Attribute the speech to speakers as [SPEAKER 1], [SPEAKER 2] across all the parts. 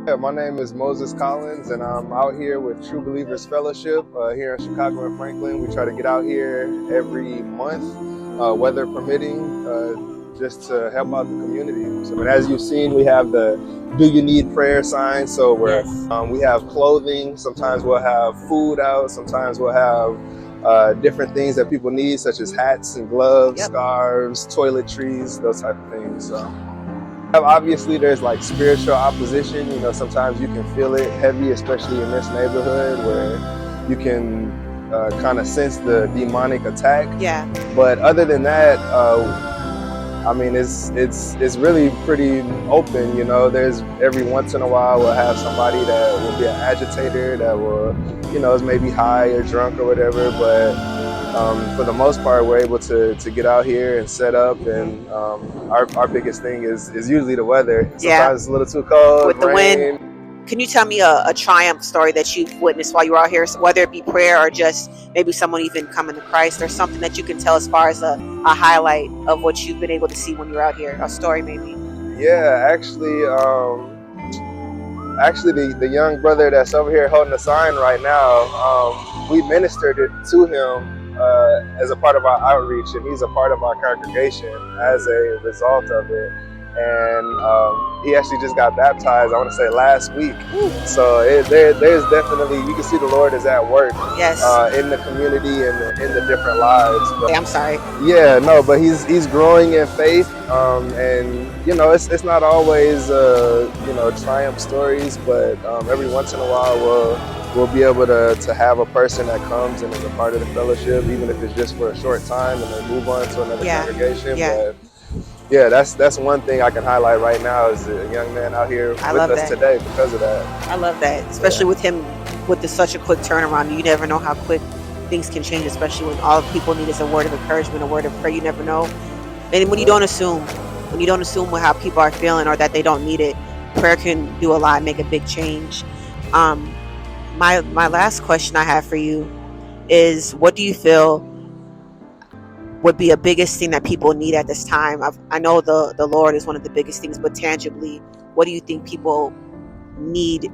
[SPEAKER 1] Yeah, my name is Moses Collins, and I'm out here with True Believers Fellowship here in Chicago and Franklin. We try to get out here every month, weather permitting, just to help out the community. So, and as you've seen, we have the "Do You Need Prayer" sign. So we have clothing. Sometimes we'll have food out. Sometimes we'll have different things that people need, such as hats and gloves, scarves, toiletries, those type of things. So. Obviously, there's like spiritual opposition. You know, sometimes you can feel it heavy, especially in this neighborhood where you can kind of sense the demonic attack.
[SPEAKER 2] Yeah.
[SPEAKER 1] But other than that, I mean, it's really pretty open. You know, there's every once in a while we'll have somebody that will be an agitator that will, you know, is maybe high or drunk or whatever, but. For the most part, we're able to get out here and set up, and our biggest thing is usually the weather. Sometimes it's a little too cold,
[SPEAKER 2] with the
[SPEAKER 1] rain.
[SPEAKER 2] wind. Can you tell me a triumph story that you've witnessed while you were out here, whether it be prayer or just maybe someone even coming to Christ, or something that you can tell as far as a highlight of what you've been able to see when you're out here, a story maybe?
[SPEAKER 1] Yeah, actually the young brother that's over here holding the sign right now, we ministered it to him as a part of our outreach, and he's a part of our congregation as a result of it. And he actually just got baptized, I want to say last week. So there's definitely, you can see the Lord is at work in the community and in the different lives. But,
[SPEAKER 2] I'm sorry.
[SPEAKER 1] Yeah, no, but he's growing in faith, and you know, it's not always you know, triumph stories, but every once in a while we'll be able to have a person that comes and is a part of the fellowship, even if it's just for a short time, and then move on to another congregation. But yeah, that's one thing I can highlight right now is a young man out here with us today because of that.
[SPEAKER 2] I love that, especially with him with such a quick turnaround. You never know how quick things can change, especially when all people need is a word of encouragement, a word of prayer. You never know. And when you don't assume, with how people are feeling or that they don't need it, prayer can do a lot, make a big change. My last question I have for you is, what do you feel would be a biggest thing that people need at this time? I know the Lord is one of the biggest things, but tangibly, what do you think people need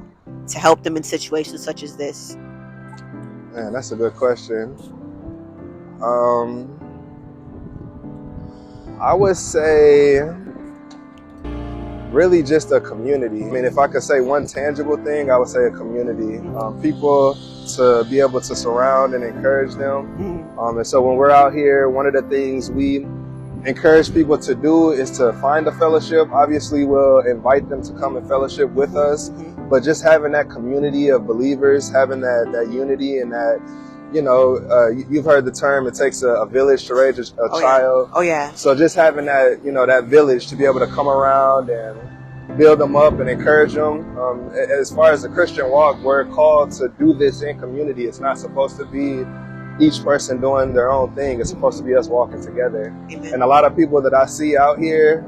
[SPEAKER 2] to help them in situations such as this?
[SPEAKER 1] Man, that's a good question. I would say really just a community. I mean, if I could say one tangible thing, I would say a community. People to be able to surround and encourage them. And so when we're out here, one of the things we encourage people to do is to find a fellowship. Obviously, we'll invite them to come and fellowship with us, but just having that community of believers, having that unity, and that, you know, you've heard the term, it takes a village to raise a child.
[SPEAKER 2] Oh yeah.
[SPEAKER 1] So just having that, you know, that village to be able to come around and build them up and encourage them. As far as the Christian walk, we're called to do this in community. It's not supposed to be each person doing their own thing. It's supposed to be us walking together.
[SPEAKER 2] Amen.
[SPEAKER 1] And a lot of people that I see out here,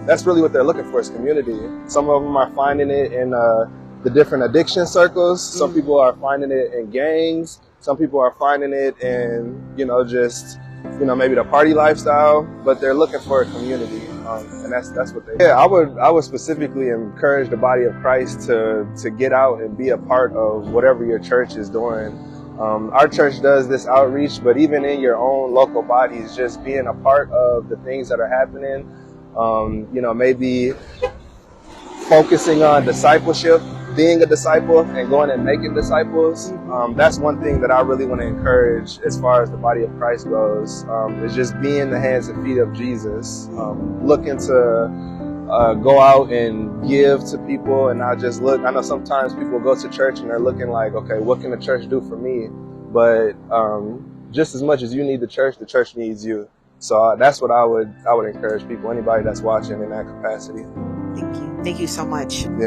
[SPEAKER 1] that's really what they're looking for, is community. Some of them are finding it in the different addiction circles. Some people are finding it in gangs. Some people are finding it in, you know, just, you know, maybe the party lifestyle, but they're looking for a community, and that's what they. Yeah, I would specifically encourage the body of Christ to get out and be a part of whatever your church is doing. Our church does this outreach, but even in your own local bodies, just being a part of the things that are happening. You know, maybe focusing on discipleship, being a disciple and going and making disciples. That's one thing that I really want to encourage as far as the body of Christ goes, is just being the hands and feet of Jesus, looking to go out and give to people and not just look. I know sometimes people go to church and they're looking like, okay, what can the church do for me? But just as much as you need the church needs you. So that's what I would encourage people, anybody that's watching, in that capacity.
[SPEAKER 2] Thank you so much.
[SPEAKER 1] Yeah.